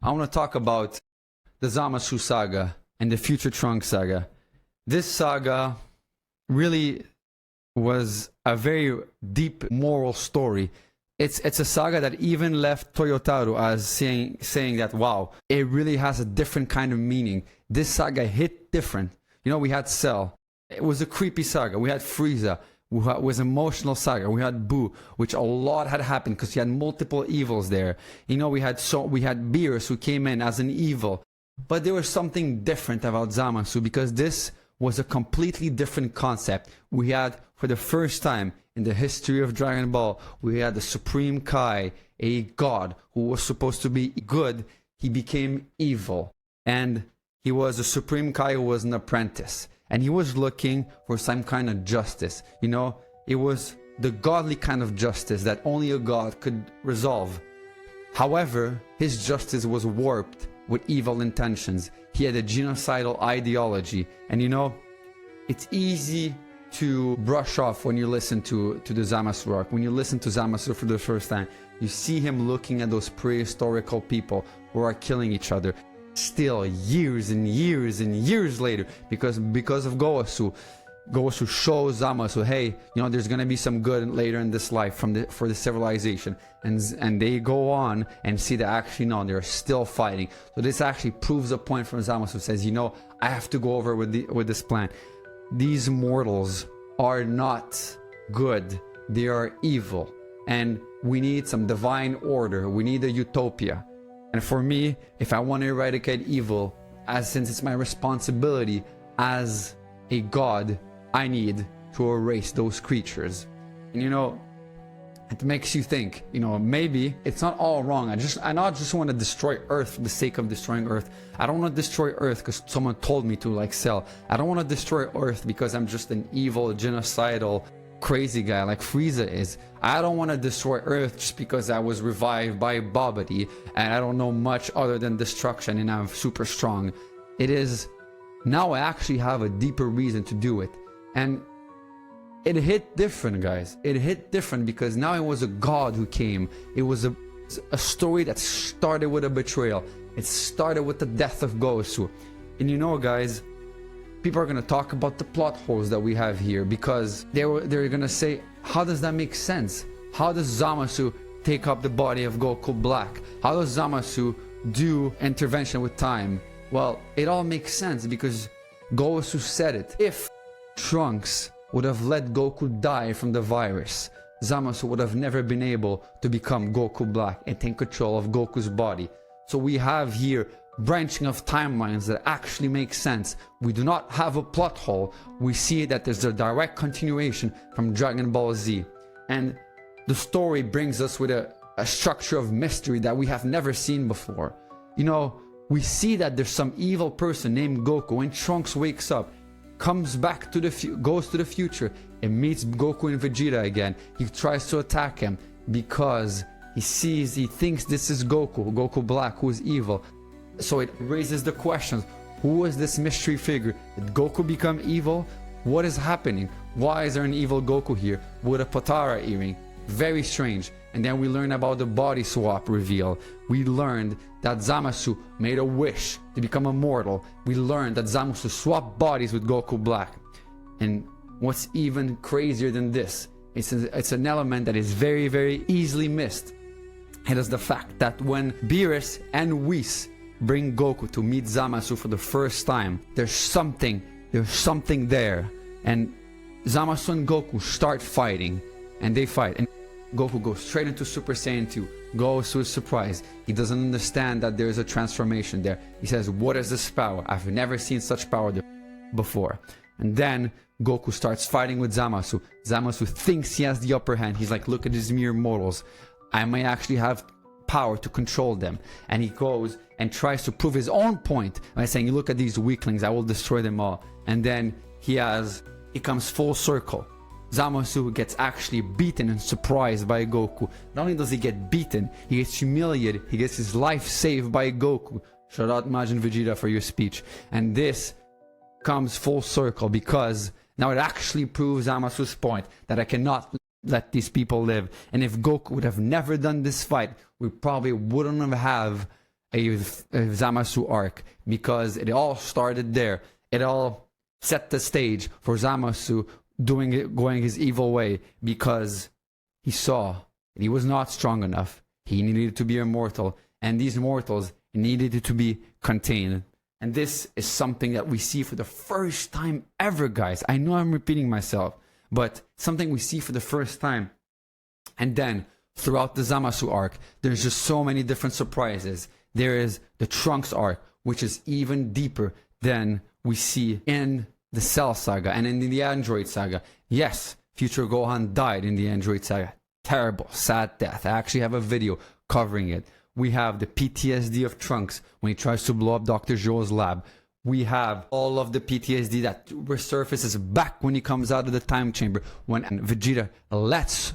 I want to talk about the Zamasu saga and the Future Trunks saga. This saga really was a very deep moral story. It's a saga that even left Toyotaro as saying that, wow, it really has a different kind of meaning. This saga hit different. You know, we had Cell. It was a creepy saga. We had Frieza. It was an emotional saga. We had Boo, which a lot had happened because you had multiple evils there. You know, we had Beerus who came in as an evil. But there was something different about Zamasu because this was a completely different concept. We had, for the first time in the history of Dragon Ball, we had the Supreme Kai, a god who was supposed to be good. He became evil. And he was a Supreme Kai who was an apprentice. And he was looking for some kind of justice. You know, it was the godly kind of justice that only a god could resolve. However, his justice was warped with evil intentions. He had a genocidal ideology. And you know, it's easy to brush off when you listen to the Zamasu arc. When you listen to Zamasu for the first time, you see him looking at those prehistorical people who are killing each other. Still, years and years and years later, because of Gowasu shows Zamasu, hey, you know, there's gonna be some good later in this life for the civilization, and they go on and see that actually no, they're still fighting. So this actually proves a point from Zamasu, says, you know, I have to go over with this plan. These mortals are not good; they are evil, and we need some divine order. We need a utopia. And for me, if I want to eradicate evil, since it's my responsibility as a god, I need to erase those creatures. And you know, it makes you think, you know, maybe it's not all wrong. I not just want to destroy Earth for the sake of destroying Earth. I don't want to destroy Earth because someone told me to, like Cell. I don't want to destroy Earth because I'm just an evil, genocidal, crazy guy like Frieza is. I don't want to destroy Earth just because I was revived by Bobbity and I don't know much other than destruction and I'm super strong. It is now I actually have a deeper reason to do it. And it hit different, guys. It hit different because now it was a god who came. It was a story that started with a betrayal. It started with the death of Gowasu. And you know, guys, people are going to talk about the plot holes that we have here because they're going to say, how does that make sense? How does Zamasu take up the body of Goku Black? How does Zamasu do intervention with time? Well, it all makes sense because Gowasu said it. If Trunks would have let Goku die from the virus, Zamasu would have never been able to become Goku Black and take control of Goku's body. So we have here branching of timelines that actually make sense. We do not have a plot hole. We see that there's a direct continuation from Dragon Ball Z. And the story brings us with a structure of mystery that we have never seen before. You know, we see that there's some evil person named Goku, and Trunks wakes up, comes back to goes to the future and meets Goku and Vegeta again. He tries to attack him because he thinks this is Goku Black, who is evil. So it raises the questions, who is this mystery figure? Did Goku become evil? What is happening? Why is there an evil Goku here with a Potara earring? Very strange. And then we learn about the body swap reveal. We learned that Zamasu made a wish to become immortal. We learned that Zamasu swapped bodies with Goku Black. And what's even crazier than this, it's an element that is very, very easily missed. It is the fact that when Beerus and Whis bring Goku to meet Zamasu for the first time, there's something there, and Zamasu and Goku start fighting, and they fight, and Goku goes straight into Super Saiyan 2. Gowasu is surprised. He doesn't understand that there is a transformation there. He says, what is this power? I've never seen such power before. And then Goku starts fighting with Zamasu. Zamasu thinks he has the upper hand. He's like, look at these mere mortals. I may actually have power to control them. And he goes and tries to prove his own point by saying, look at these weaklings, I will destroy them all. And then he comes full circle. Zamasu gets actually beaten and surprised by Goku. Not only does he get beaten, he gets humiliated, he gets his life saved by Goku. Shout out Majin Vegeta for your speech. And this comes full circle because now it actually proves Zamasu's point that I cannot let these people live. And if Goku would have never done this fight, we probably wouldn't have Zamasu arc, because it all started there. It all set the stage for Zamasu going his evil way, because he saw that he was not strong enough. He needed to be immortal, and these mortals needed to be contained. And this is something that we see for the first time ever, guys. I know I'm repeating myself, but something we see for the first time. And then, throughout the Zamasu arc, there's just so many different surprises. There is the Trunks arc, which is even deeper than we see in the Cell saga and in the Android saga. Yes, Future Gohan died in the Android saga. Terrible, sad death. I actually have a video covering it. We have the PTSD of Trunks when he tries to blow up Dr. Zhou's lab. We have all of the PTSD that resurfaces back when he comes out of the time chamber, when Vegeta lets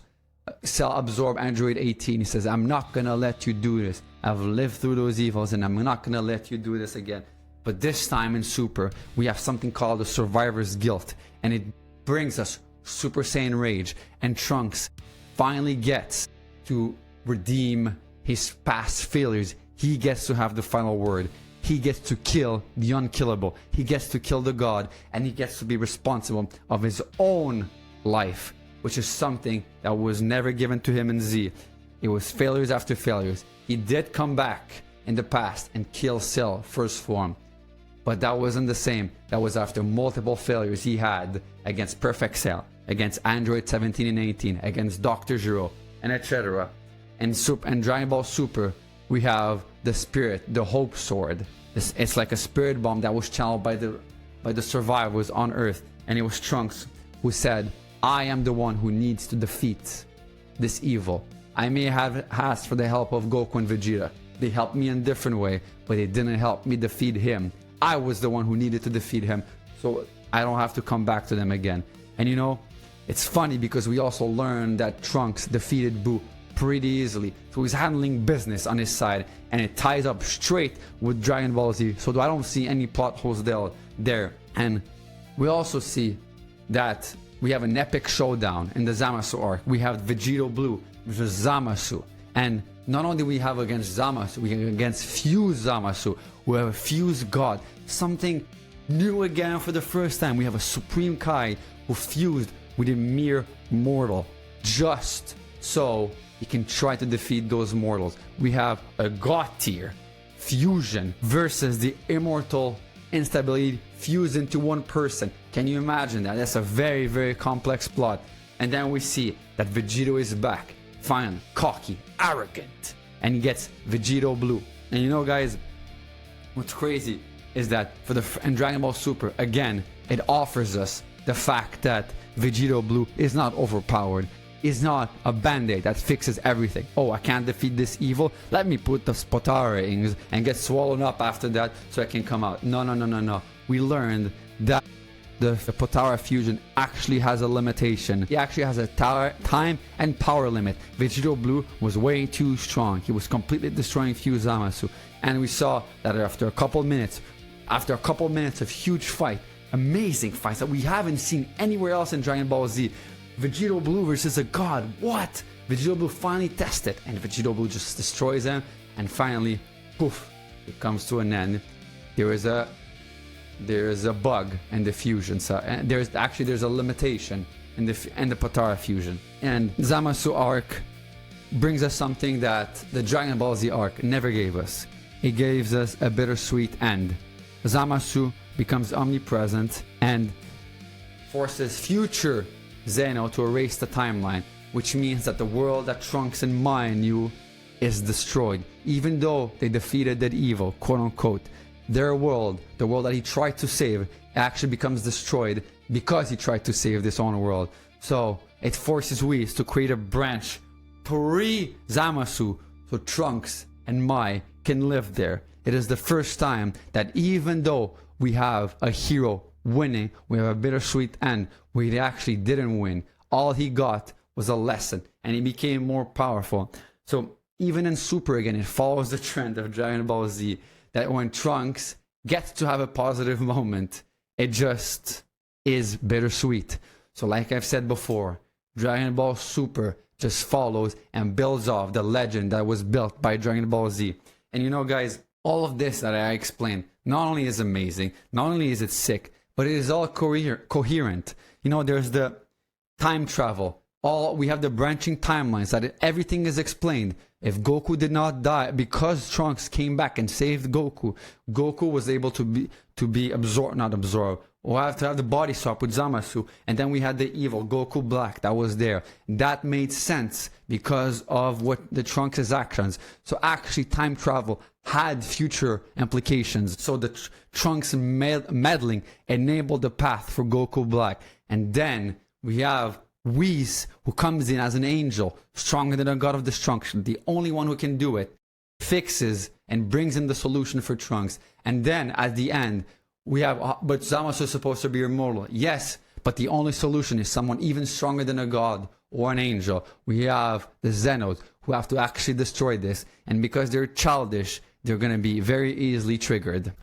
Cell absorb Android 18. He says, I'm not gonna let you do this. I've lived through those evils and I'm not gonna let you do this again. But this time in Super, we have something called the Survivor's Guilt, and it brings us Super Saiyan Rage, and Trunks finally gets to redeem his past failures. He gets to have the final word. He gets to kill the unkillable. He gets to kill the god, and he gets to be responsible of his own life, which is something that was never given to him in Z. It was failures after failures. He did come back in the past and kill Cell first form, but that wasn't the same. That was after multiple failures he had against Perfect Cell, against Android 17 and 18, against Dr. Zero, and etc. And Dragon Ball Super, we have the Spirit, the Hope Sword. It's like a spirit bomb that was channeled by the survivors on Earth, and it was Trunks who said, I am the one who needs to defeat this evil. I may have asked for the help of Goku and Vegeta. They helped me in a different way, but they didn't help me defeat him. I was the one who needed to defeat him, so I don't have to come back to them again. And you know, it's funny because we also learned that Trunks defeated Boo pretty easily, so he's handling business on his side, and it ties up straight with Dragon Ball Z, so I don't see any plot holes there. And we also see that we have an epic showdown in the Zamasu arc. We have Vegito Blue versus Zamasu, and not only we have against Zamasu, we have against Fused Zamasu. We have a Fused God, something new again for the first time. We have a Supreme Kai who fused with a mere mortal, just so he can try to defeat those mortals. We have a God tier fusion versus the immortal instability fused into one person. Can you imagine that? That's a very, very complex plot. And then we see that Vegito is back, finally, cocky, arrogant, and he gets Vegito Blue. And you know, guys, what's crazy is that in Dragon Ball Super, again, it offers us the fact that Vegito Blue is not overpowered, is not a band-aid that fixes everything. Oh, I can't defeat this evil, let me put the Spotara rings and get swollen up after that so I can come out. No. We learned that the Potara fusion actually has a limitation. He actually has a time and power limit. Vegito Blue was way too strong. He was completely destroying Fused Zamasu. And we saw that after a couple minutes of huge fight, amazing fights that we haven't seen anywhere else in Dragon Ball Z, Vegito Blue versus a god. What? Vegito Blue finally tested, and Vegito Blue just destroys him, and finally, poof, it comes to an end. There is a bug in the fusion, so there's a limitation in the Potara fusion. And Zamasu arc brings us something that the Dragon Ball Z arc never gave us. It gives us a bittersweet end. Zamasu becomes omnipresent and forces future Zeno to erase the timeline, which means that the world that Trunks and Mai knew is destroyed. Even though they defeated that evil, quote unquote, their world, the world that he tried to save, actually becomes destroyed because he tried to save this own world. So it forces Whis to create a branch pre-Zamasu so Trunks and Mai can live there. It is the first time that even though we have a hero winning, we have a bittersweet end where he actually didn't win. All he got was a lesson, and he became more powerful. So even in Super again, it follows the trend of Dragon Ball Z, that when Trunks gets to have a positive moment, it just is bittersweet. So like I've said before, Dragon Ball Super just follows and builds off the legend that was built by Dragon Ball Z. And you know, guys, All of this that I explained not only is amazing, not only is it sick, but it is all coherent. You know, there's the time travel. We have the branching timelines that everything is explained. If Goku did not die, because Trunks came back and saved Goku, Goku was able to be not absorbed. We'll have to have the body swap with Zamasu, and then we had the evil Goku Black that was there. That made sense because of what the Trunks' actions. So actually, time travel had future implications. So the Trunks meddling enabled the path for Goku Black. And then we have Whis, who comes in as an angel, stronger than a god of destruction, the only one who can do it, fixes and brings in the solution for Trunks. And then at the end, we have, but Zamasu is supposed to be immortal. Yes, but the only solution is someone even stronger than a god or an angel. We have the Zenos, who have to actually destroy this. And because they're childish, they're going to be very easily triggered.